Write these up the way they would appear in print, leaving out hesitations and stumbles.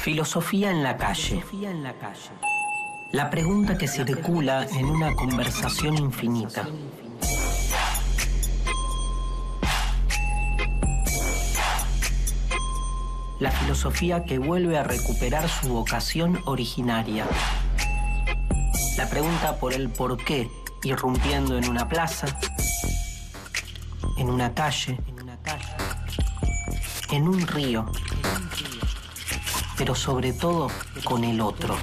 Filosofía en la calle. La pregunta que circula en una conversación infinita. La filosofía que vuelve a recuperar su vocación originaria. La pregunta por el porqué, irrumpiendo en una plaza, en una calle, en un río, pero sobre todo con el otro.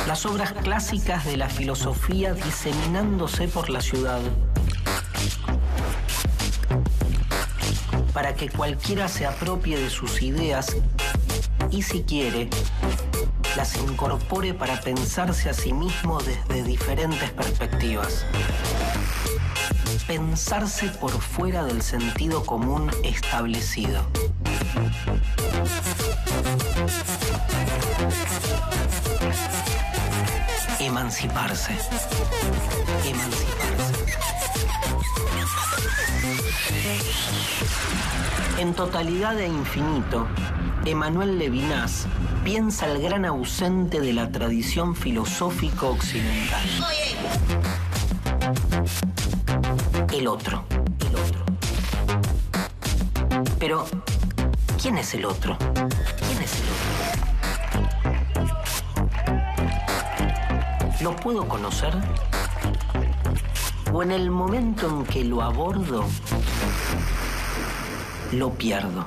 Las obras clásicas de la filosofía diseminándose por la ciudad, para que cualquiera se apropie de sus ideas y, si quiere, las incorpore para pensarse a sí mismo desde diferentes perspectivas. Pensarse por fuera del sentido común establecido. Emanciparse. En Totalidad e Infinito, Emmanuel Levinas piensa el gran ausente de la tradición filosófica occidental. El otro. Pero, ¿quién es el otro? ¿Lo puedo conocer? ¿O en el momento en que lo abordo, lo pierdo?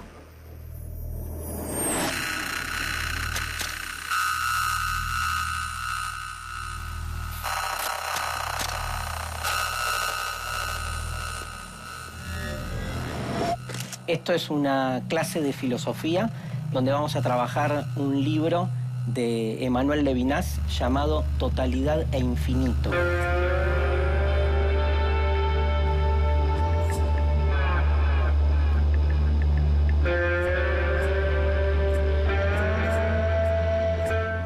Esto es una clase de filosofía donde vamos a trabajar un libro de Emmanuel Levinas llamado Totalidad e Infinito.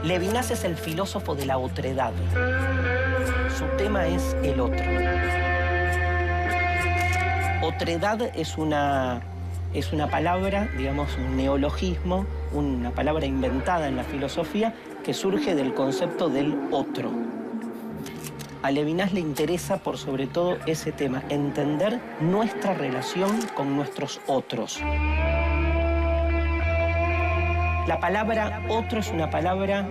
Levinas es el filósofo de la otredad. Su tema es el otro. Otredad es una palabra, digamos, un neologismo, una palabra inventada en la filosofía que surge del concepto del otro. A Levinas le interesa, por sobre todo, ese tema, entender nuestra relación con nuestros otros. La palabra otro es una palabra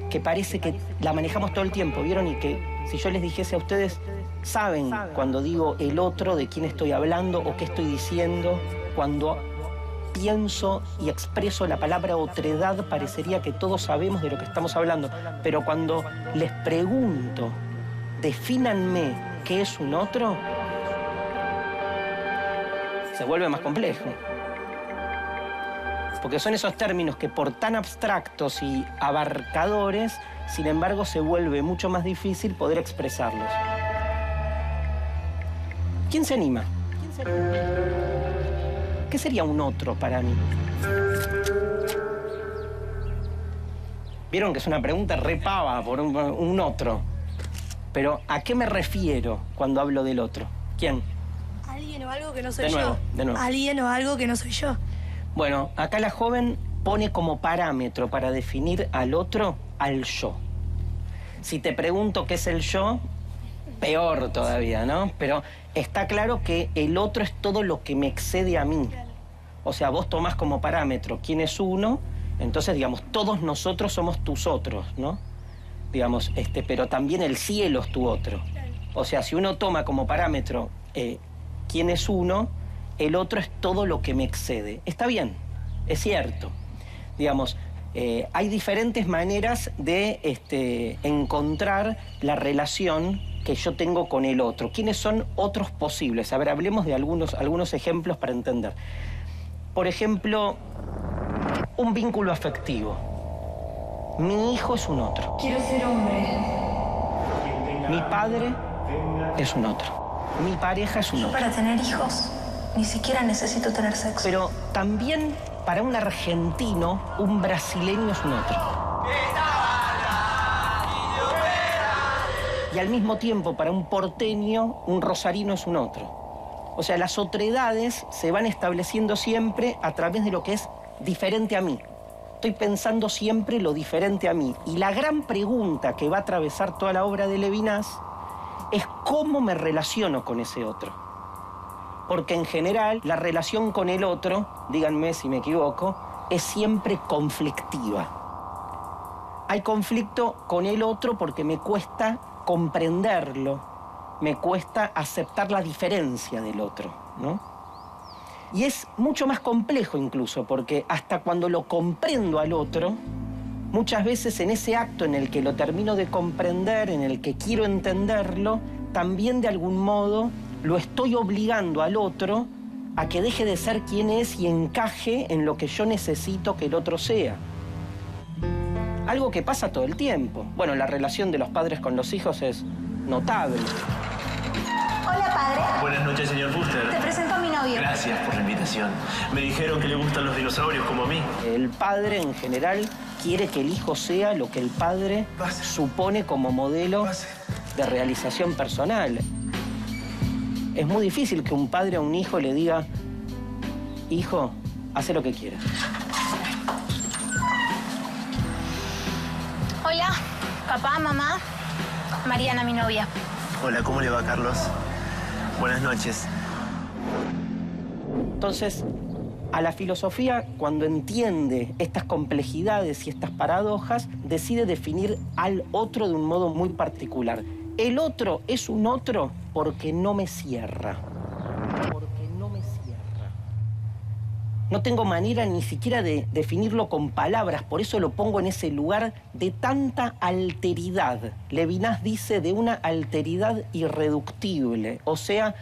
que parece que la manejamos todo el tiempo, ¿vieron? Y que si yo les dijese a ustedes, saben cuando digo el otro, de quién estoy hablando o qué estoy diciendo. Cuando pienso y expreso la palabra otredad, parecería que todos sabemos de lo que estamos hablando. Pero cuando les pregunto, defínanme qué es un otro, se vuelve más complejo. Porque son esos términos que por tan abstractos y abarcadores, sin embargo, se vuelve mucho más difícil poder expresarlos. ¿Quién se anima? ¿Qué sería un otro para mí? Vieron que es una pregunta repava por un otro. Pero ¿a qué me refiero cuando hablo del otro? ¿Quién? Alguien o algo que no soy yo. De nuevo. Alguien o algo que no soy yo. Bueno, acá la joven pone como parámetro para definir al otro, al yo. Si te pregunto qué es el yo, peor todavía, ¿no? Pero está claro que el otro es todo lo que me excede a mí. O sea, vos tomás como parámetro quién es uno, entonces, digamos, todos nosotros somos tus otros, ¿no? Digamos, pero también el cielo es tu otro. O sea, si uno toma como parámetro quién es uno, el otro es todo lo que me excede. Está bien, es cierto. Digamos, hay diferentes maneras de encontrar la relación que yo tengo con el otro. ¿Quiénes son otros posibles? A ver, hablemos de algunos ejemplos para entender. Por ejemplo, un vínculo afectivo. Mi hijo es un otro. Quiero ser hombre. Mi padre es un otro. Mi pareja es un otro. Para tener hijos, ni siquiera necesito tener sexo. Pero también para un argentino, un brasileño es un otro. Y al mismo tiempo, para un porteño, un rosarino es un otro. O sea, las otredades se van estableciendo siempre a través de lo que es diferente a mí. Estoy pensando siempre lo diferente a mí. Y la gran pregunta que va a atravesar toda la obra de Levinas es cómo me relaciono con ese otro. Porque en general la relación con el otro, díganme si me equivoco, es siempre conflictiva. Hay conflicto con el otro porque me cuesta comprenderlo, me cuesta aceptar la diferencia del otro, ¿no? Y es mucho más complejo incluso, porque hasta cuando lo comprendo al otro, muchas veces en ese acto en el que lo termino de comprender, en el que quiero entenderlo, también de algún modo lo estoy obligando al otro a que deje de ser quien es y encaje en lo que yo necesito que el otro sea. Algo que pasa todo el tiempo. Bueno, la relación de los padres con los hijos es notable. Hola, padre. Buenas noches, señor Fuster. Te presento a mi novio. Gracias por la invitación. Me dijeron que le gustan los dinosaurios como a mí. El padre, en general, quiere que el hijo sea lo que el padre supone como modelo de realización personal. Es muy difícil que un padre a un hijo le diga, hijo, hace lo que quieras. Hola, papá, mamá. Mariana, mi novia. Hola, ¿cómo le va, Carlos? Buenas noches. Entonces, a la filosofía, cuando entiende estas complejidades y estas paradojas, decide definir al otro de un modo muy particular. El otro es un otro porque no me cierra. Porque no me cierra. No tengo manera ni siquiera de definirlo con palabras, por eso lo pongo en ese lugar de tanta alteridad. Levinas dice de una alteridad irreductible, o sea,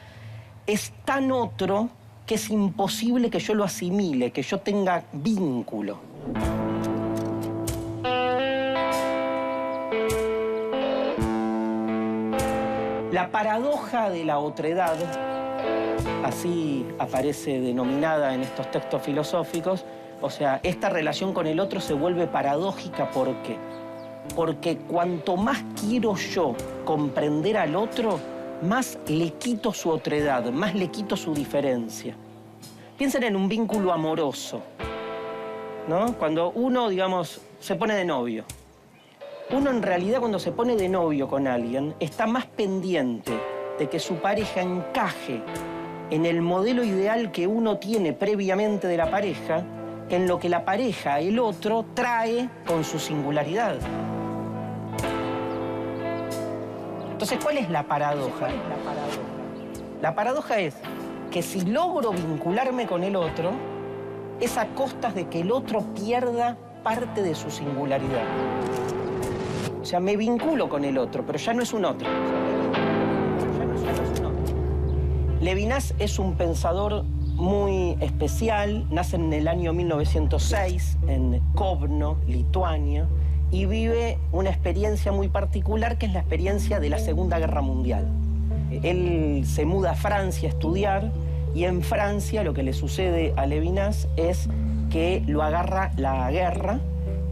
es tan otro que es imposible que yo lo asimile, que yo tenga vínculo. La paradoja de la otredad, así aparece denominada en estos textos filosóficos, o sea, esta relación con el otro se vuelve paradójica. ¿Por qué? Porque cuanto más quiero yo comprender al otro, más le quito su otredad, más le quito su diferencia. Piensen en un vínculo amoroso, ¿no? Cuando uno, digamos, se pone de novio. Uno en realidad cuando se pone de novio con alguien está más pendiente de que su pareja encaje en el modelo ideal que uno tiene previamente de la pareja, que en lo que la pareja, el otro, trae con su singularidad. Entonces, ¿cuál es la paradoja? La paradoja es que si logro vincularme con el otro, es a costas de que el otro pierda parte de su singularidad. O sea, me vinculo con el otro, pero ya no es un otro. Levinas es un pensador muy especial, nace en el año 1906 en Kovno, Lituania, y vive una experiencia muy particular que es la experiencia de la Segunda Guerra Mundial. Él se muda a Francia a estudiar y en Francia lo que le sucede a Levinas es que lo agarra la guerra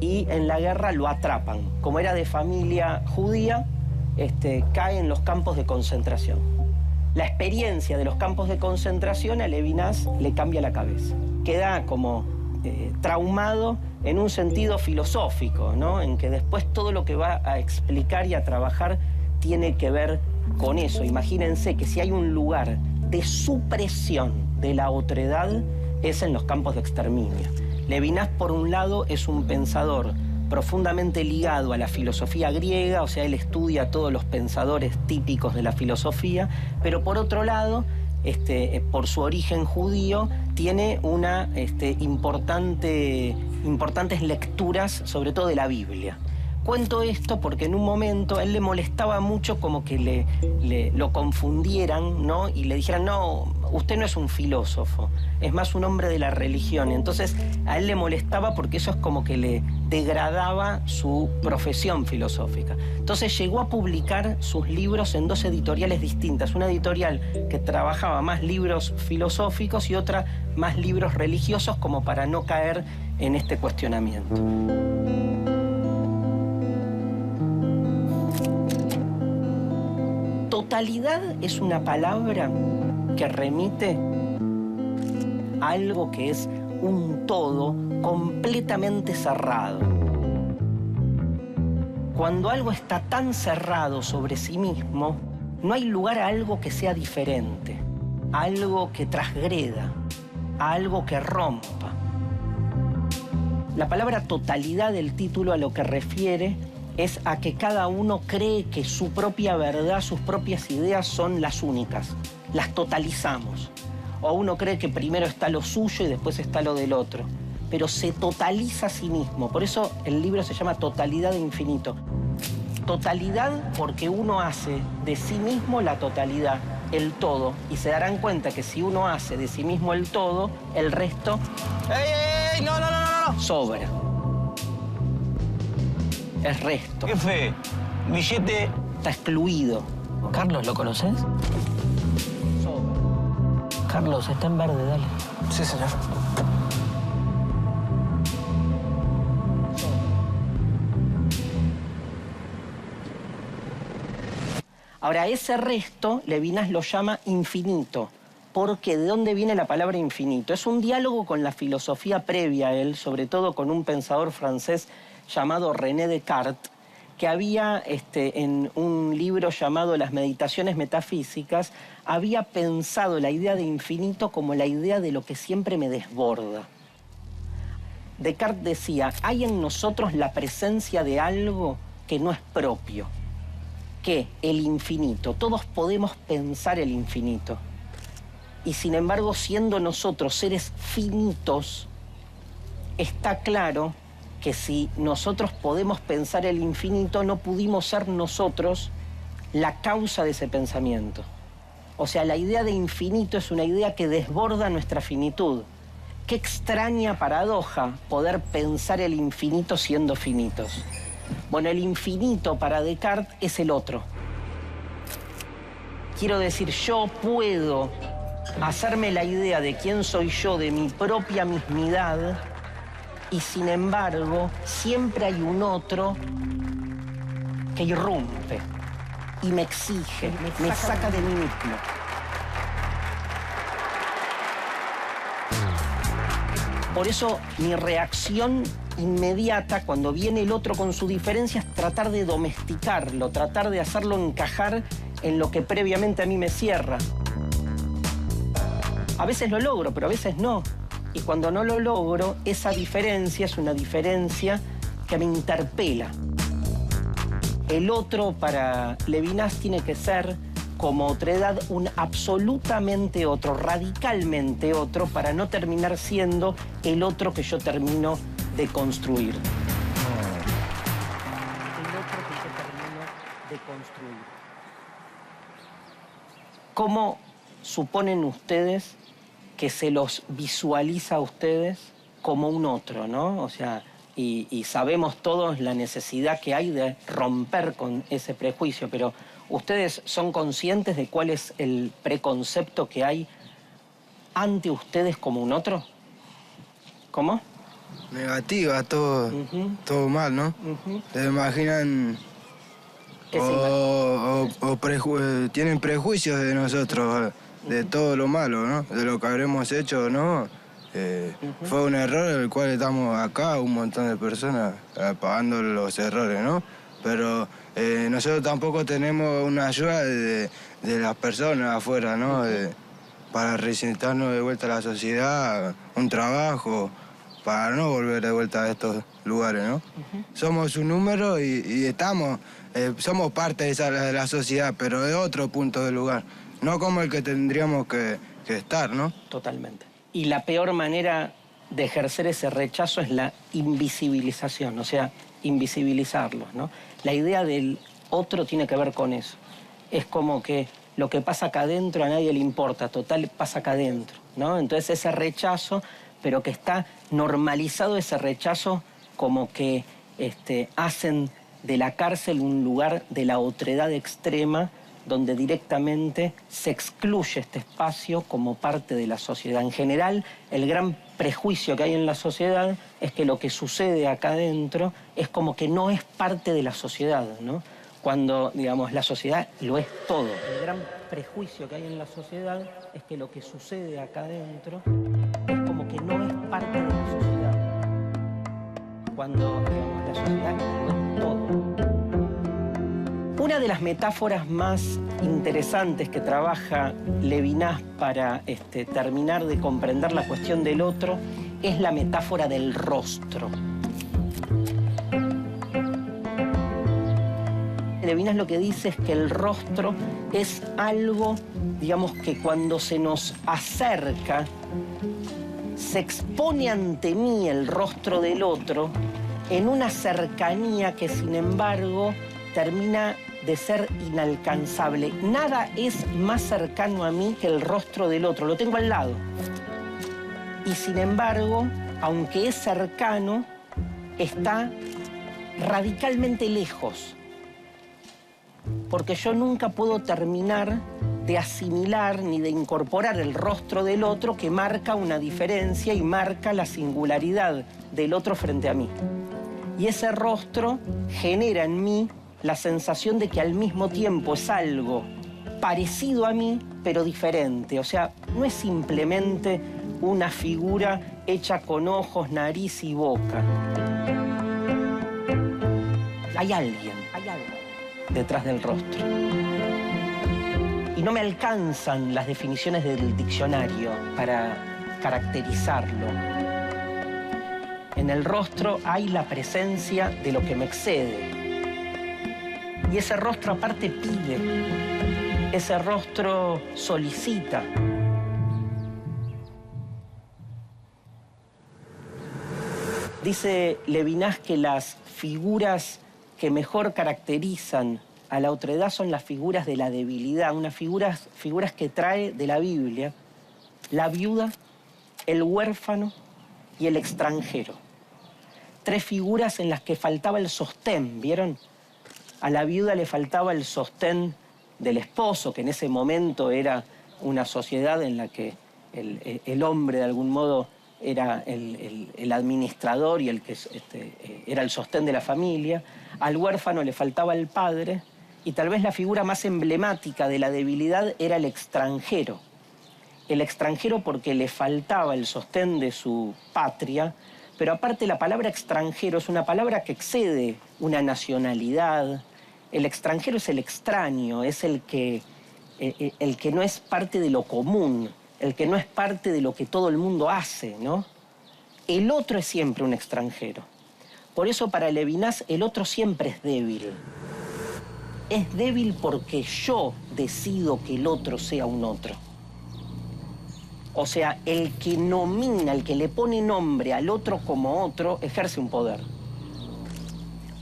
y en la guerra lo atrapan. Como era de familia judía, cae en los campos de concentración. La experiencia de los campos de concentración a Levinas le cambia la cabeza. Queda como traumado en un sentido filosófico, ¿no? En que después todo lo que va a explicar y a trabajar tiene que ver con eso. Imagínense que si hay un lugar de supresión de la otredad es en los campos de exterminio. Levinas, por un lado, es un pensador profundamente ligado a la filosofía griega, o sea, él estudia a todos los pensadores típicos de la filosofía, pero por otro lado, por su origen judío, tiene una importantes lecturas, sobre todo de la Biblia. Cuento esto porque en un momento a él le molestaba mucho como que lo confundieran, ¿no? Y le dijeran, no, usted no es un filósofo, es más un hombre de la religión. Entonces a él le molestaba porque eso es como que le degradaba su profesión filosófica. Entonces llegó a publicar sus libros en dos editoriales distintas. Una editorial que trabajaba más libros filosóficos y otra más libros religiosos, como para no caer en este cuestionamiento. Totalidad es una palabra que remite a algo que es un todo completamente cerrado. Cuando algo está tan cerrado sobre sí mismo, no hay lugar a algo que sea diferente, a algo que transgreda, a algo que rompa. La palabra totalidad del título a lo que refiere es a que cada uno cree que su propia verdad, sus propias ideas son las únicas. Las totalizamos. O uno cree que primero está lo suyo y después está lo del otro. Pero se totaliza a sí mismo. Por eso el libro se llama Totalidad de Infinito. Totalidad porque uno hace de sí mismo la totalidad, el todo. Y se darán cuenta que si uno hace de sí mismo el todo, el resto... ¡Ey! ¡No! Sobra. Es resto. Jefe, billete... Está excluido. Carlos, ¿lo conoces? Sobra. Carlos, está en verde, dale. Sí, señor. Ahora, ese resto, Levinas lo llama infinito. Porque ¿de dónde viene la palabra infinito? Es un diálogo con la filosofía previa a él, sobre todo con un pensador francés llamado René Descartes, que había, en un libro llamado Las Meditaciones Metafísicas, había pensado la idea de infinito como la idea de lo que siempre me desborda. Descartes decía, hay en nosotros la presencia de algo que no es propio, que el infinito. Todos podemos pensar el infinito. Y sin embargo, siendo nosotros seres finitos, está claro que si nosotros podemos pensar el infinito, no pudimos ser nosotros la causa de ese pensamiento. O sea, la idea de infinito es una idea que desborda nuestra finitud. Qué extraña paradoja poder pensar el infinito siendo finitos. Bueno, el infinito para Descartes es el otro. Quiero decir, yo puedo hacerme la idea de quién soy yo, de mi propia mismidad, y sin embargo, siempre hay un otro que irrumpe y me exige, me saca de mí mismo. Por eso mi reacción inmediata cuando viene el otro con su diferencia es tratar de domesticarlo, tratar de hacerlo encajar en lo que previamente a mí me cierra. A veces lo logro, pero a veces no. Y cuando no lo logro, esa diferencia es una diferencia que me interpela. El otro para Levinas tiene que ser, como otredad, un absolutamente otro, radicalmente otro, para no terminar siendo el otro que yo termino de construir. El otro que yo termino de construir. ¿Cómo suponen ustedes que se los visualiza a ustedes como un otro, ¿no? O sea, y sabemos todos la necesidad que hay de romper con ese prejuicio, pero ¿ustedes son conscientes de cuál es el preconcepto que hay ante ustedes como un otro? ¿Cómo? Negativa, todo, todo mal, ¿no? Se imaginan tienen prejuicios de nosotros, de todo lo malo, ¿no? De lo que habremos hecho, ¿no? Fue un error el cual estamos acá, un montón de personas pagando los errores, ¿no? Pero nosotros tampoco tenemos una ayuda de las personas afuera, ¿no? Para reinsertarnos de vuelta a la sociedad, un trabajo, para no volver de vuelta a estos lugares, ¿no? Somos un número y estamos, somos parte de la sociedad, pero de otro punto de lugar, no como el que tendríamos que estar, ¿no? Totalmente. Y la peor manera de ejercer ese rechazo es la invisibilización, o sea, invisibilizarlos, ¿no? La idea del otro tiene que ver con eso. Es como que lo que pasa acá adentro a nadie le importa, total pasa acá adentro, ¿no? Entonces ese rechazo, pero que está normalizado ese rechazo, como que hacen de la cárcel un lugar de la otredad extrema, donde directamente se excluye este espacio como parte de la sociedad. En general, el gran prejuicio que hay en la sociedad es que lo que sucede acá adentro es como que no es parte de la sociedad, ¿no? cuando, digamos, la sociedad lo es todo. El gran prejuicio que hay en la sociedad es que lo que sucede acá adentro es como que no es parte de la sociedad. Cuando, digamos, la sociedad lo es todo. Una de las metáforas más interesantes que trabaja Levinas para terminar de comprender la cuestión del otro es la metáfora del rostro. Levinas lo que dice es que el rostro es algo, digamos, que cuando se nos acerca, se expone ante mí el rostro del otro en una cercanía que, sin embargo, termina de ser inalcanzable. Nada es más cercano a mí que el rostro del otro, lo tengo al lado. Y sin embargo, aunque es cercano, está radicalmente lejos. Porque yo nunca puedo terminar de asimilar ni de incorporar el rostro del otro, que marca una diferencia y marca la singularidad del otro frente a mí. Y ese rostro genera en mí la sensación de que al mismo tiempo es algo parecido a mí, pero diferente. O sea, no es simplemente una figura hecha con ojos, nariz y boca. Hay alguien detrás del rostro. Y no me alcanzan las definiciones del diccionario para caracterizarlo. En el rostro hay la presencia de lo que me excede. Y ese rostro aparte pide, ese rostro solicita. Dice Levinas que las figuras que mejor caracterizan a la otredad son las figuras de la debilidad, unas figuras que trae de la Biblia: la viuda, el huérfano y el extranjero. 3 figuras en las que faltaba el sostén, ¿vieron? A la viuda le faltaba el sostén del esposo, que en ese momento era una sociedad en la que el hombre de algún modo era el administrador y el que era el sostén de la familia. Al huérfano le faltaba el padre, y tal vez la figura más emblemática de la debilidad era el extranjero. El extranjero porque le faltaba el sostén de su patria, pero aparte la palabra extranjero es una palabra que excede una nacionalidad. El extranjero es el extraño, es el que no es parte de lo común, el que no es parte de lo que todo el mundo hace, ¿no? El otro es siempre un extranjero. Por eso para Levinas el otro siempre es débil. Es débil porque yo decido que el otro sea un otro. O sea, el que nomina, el que le pone nombre al otro como otro, ejerce un poder.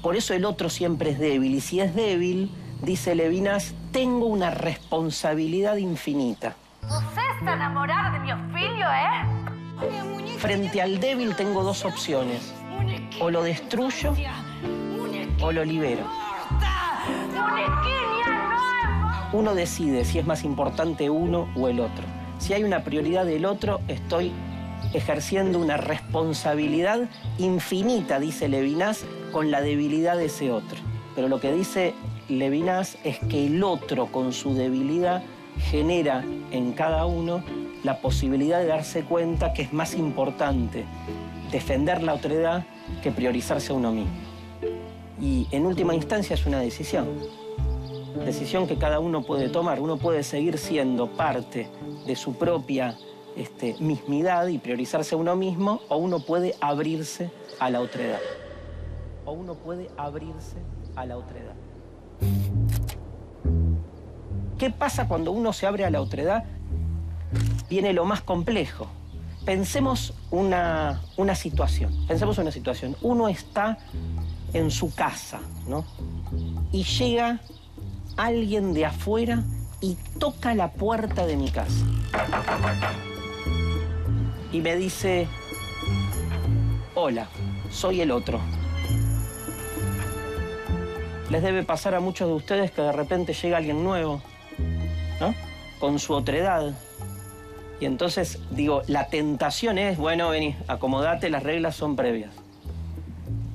Por eso el otro siempre es débil. Y si es débil, dice Levinas, tengo una responsabilidad infinita. Você está enamorado de mi Ofelio, ¿eh? Frente al débil tengo 2 opciones. O lo destruyo o lo libero. Uno decide si es más importante uno o el otro. Si hay una prioridad del otro, estoy ejerciendo una responsabilidad infinita, dice Levinas, con la debilidad de ese otro. Pero lo que dice Levinas es que el otro, con su debilidad, genera en cada uno la posibilidad de darse cuenta que es más importante defender la otredad que priorizarse a uno mismo. Y en última instancia es una decisión. Decisión que cada uno puede tomar. Uno puede seguir siendo parte de su propia mismidad y priorizarse a uno mismo, o uno puede abrirse a la otredad. O uno puede abrirse a la otredad. ¿Qué pasa cuando uno se abre a la otredad? Viene lo más complejo. Pensemos una situación. Uno está en su casa, ¿no? Y llega alguien de afuera y toca la puerta de mi casa. Y me dice: hola, soy el otro. Les debe pasar a muchos de ustedes que de repente llega alguien nuevo, ¿no? Con su otredad. Y entonces, digo, la tentación es, bueno, vení, acomodate, las reglas son previas.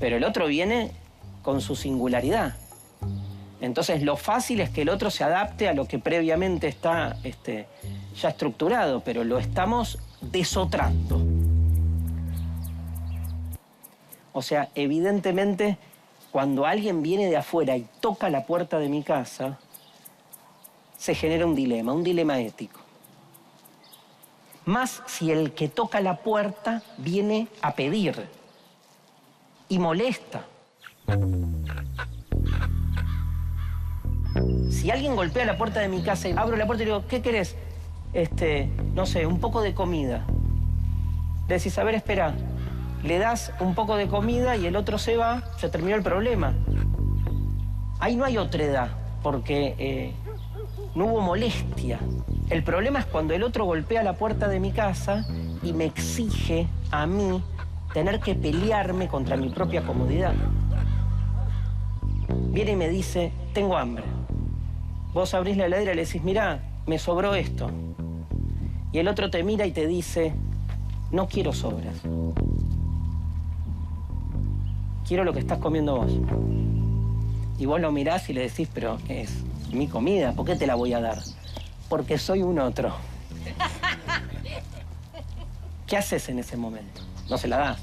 Pero el otro viene con su singularidad. Entonces lo fácil es que el otro se adapte a lo que previamente está ya estructurado, pero lo estamos desotrando. O sea, evidentemente, cuando alguien viene de afuera y toca la puerta de mi casa, se genera un dilema ético. Más si el que toca la puerta viene a pedir y molesta. Si alguien golpea la puerta de mi casa y abro la puerta y digo, ¿qué querés? No sé, un poco de comida. Le decís, a ver, espera. Le das un poco de comida y el otro se va, se terminó el problema. Ahí no hay otredad, porque no hubo molestia. El problema es cuando el otro golpea la puerta de mi casa y me exige a mí tener que pelearme contra mi propia comodidad. Viene y me dice, tengo hambre. Vos abrís la heladera y le decís, mirá, me sobró esto. Y el otro te mira y te dice, no quiero sobras. Quiero lo que estás comiendo vos. Y vos lo mirás y le decís, pero es mi comida, ¿por qué te la voy a dar? Porque soy un otro. ¿Qué haces en ese momento? No se la das.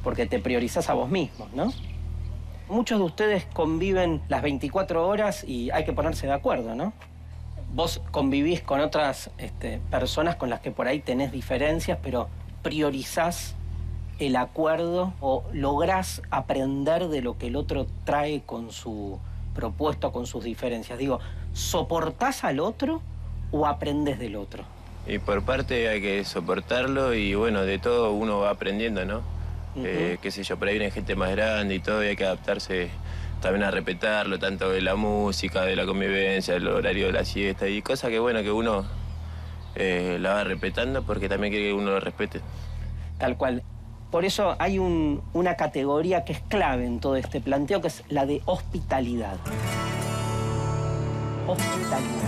Porque te priorizás a vos mismo, ¿no? Muchos de ustedes conviven las 24 horas y hay que ponerse de acuerdo, ¿no? Vos convivís con otras personas con las que por ahí tenés diferencias, pero priorizás el acuerdo o lográs aprender de lo que el otro trae con su propuesta, con sus diferencias. Digo, ¿soportás al otro o aprendés del otro? Y por parte hay que soportarlo y bueno, de todo uno va aprendiendo, ¿no? Qué sé yo, por ahí viene gente más grande y todo y hay que adaptarse también a respetarlo, tanto de la música, de la convivencia, del horario de la siesta y cosas que bueno, que uno la va respetando porque también quiere que uno lo respete. Tal cual. Por eso hay una categoría que es clave en todo este planteo, que es la de hospitalidad. Hospitalidad.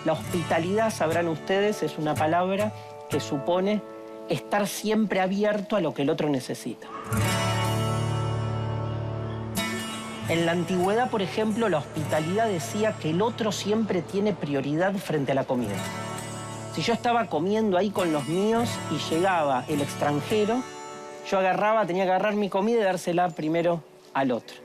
La hospitalidad, sabrán ustedes, es una palabra que supone estar siempre abierto a lo que el otro necesita. En la antigüedad, por ejemplo, la hospitalidad decía que el otro siempre tiene prioridad frente a la comida. Si yo estaba comiendo ahí con los míos y llegaba el extranjero, yo tenía que agarrar mi comida y dársela primero al otro.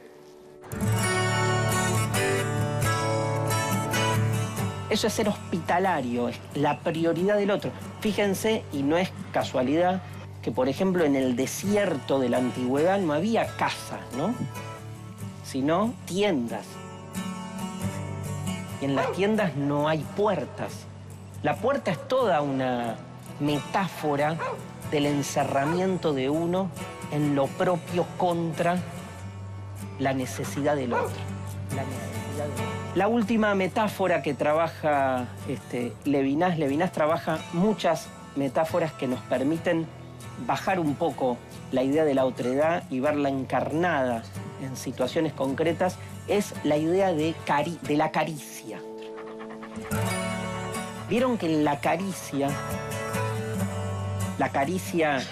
Eso es ser hospitalario, es la prioridad del otro. Fíjense, y no es casualidad, que por ejemplo en el desierto de la antigüedad no había casas, ¿no? Sino tiendas. Y en las tiendas no hay puertas. La puerta es toda una metáfora del encerramiento de uno en lo propio contra la necesidad del otro. La necesidad del otro. La última metáfora que trabaja Levinas trabaja muchas metáforas que nos permiten bajar un poco la idea de la otredad y verla encarnada en situaciones concretas, es la idea de la caricia. Vieron que en la caricia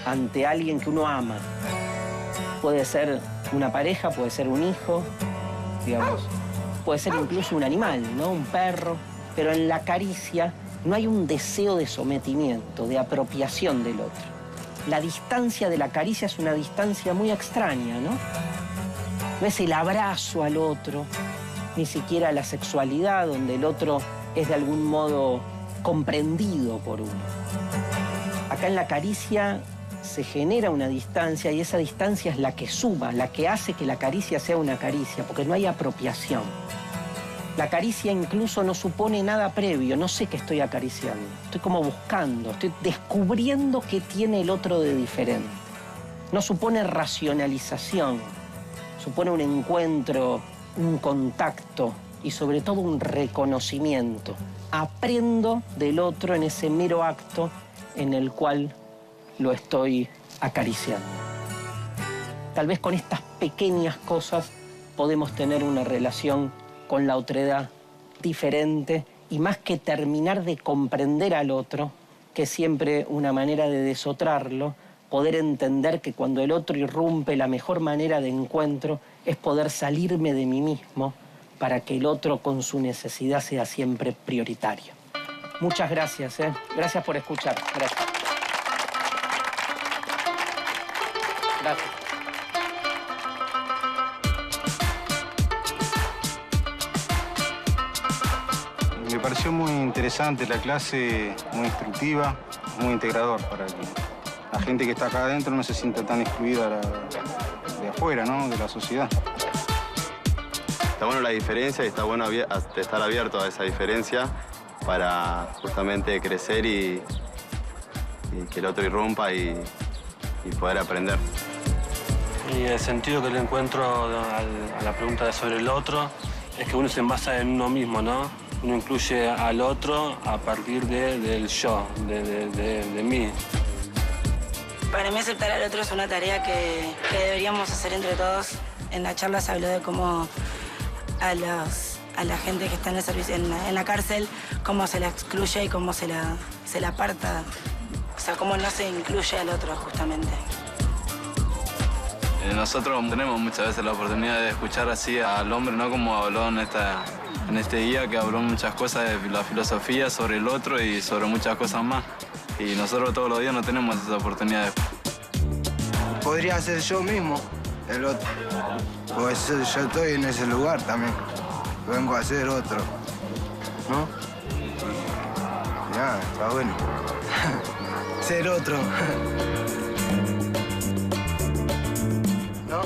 ante alguien que uno ama, puede ser una pareja, puede ser un hijo, digamos, puede ser incluso un animal, ¿no? Un perro, pero en la caricia no hay un deseo de sometimiento, de apropiación del otro. La distancia de la caricia es una distancia muy extraña, ¿no? No es el abrazo al otro, ni siquiera la sexualidad, donde el otro es de algún modo comprendido por uno. Acá en la caricia se genera una distancia y esa distancia es la que suma, la que hace que la caricia sea una caricia, porque no hay apropiación. La caricia incluso no supone nada previo, no sé qué estoy acariciando. Estoy como buscando, estoy descubriendo qué tiene el otro de diferente. No supone racionalización, supone un encuentro, un contacto y sobre todo un reconocimiento. Aprendo del otro en ese mero acto en el cual lo estoy acariciando. Tal vez con estas pequeñas cosas podemos tener una relación con la otredad diferente y más que terminar de comprender al otro, que es siempre una manera de desotrarlo, poder entender que cuando el otro irrumpe, la mejor manera de encuentro es poder salirme de mí mismo para que el otro con su necesidad sea siempre prioritario. Muchas gracias, ¿eh? Gracias por escuchar. Gracias. Gracias. Me pareció muy interesante la clase, muy instructiva, muy integrador para que la gente que está acá adentro no se sienta tan excluida de afuera, ¿no? De la sociedad. Está bueno la diferencia y está bueno estar abierto a esa diferencia para justamente crecer y que el otro irrumpa y poder aprender. Y el sentido que le encuentro a la pregunta sobre el otro es que uno se envasa en uno mismo, ¿no? Uno incluye al otro a partir del yo, de mí. Para mí aceptar al otro es una tarea que deberíamos hacer entre todos. En la charla se habló de cómo a la gente que está en el servicio, en la cárcel, cómo se la excluye y cómo se la aparta. O sea, cómo no se incluye al otro, justamente. Nosotros tenemos muchas veces la oportunidad de escuchar así al hombre, ¿no? Como habló en este día, que habló muchas cosas de la filosofía sobre el otro y sobre muchas cosas más. Y nosotros todos los días no tenemos esa oportunidad. Podría ser yo mismo, el otro. Pues yo estoy en ese lugar también. Vengo a ser otro, ¿no? Ya, está bueno. Ser otro. ¿No?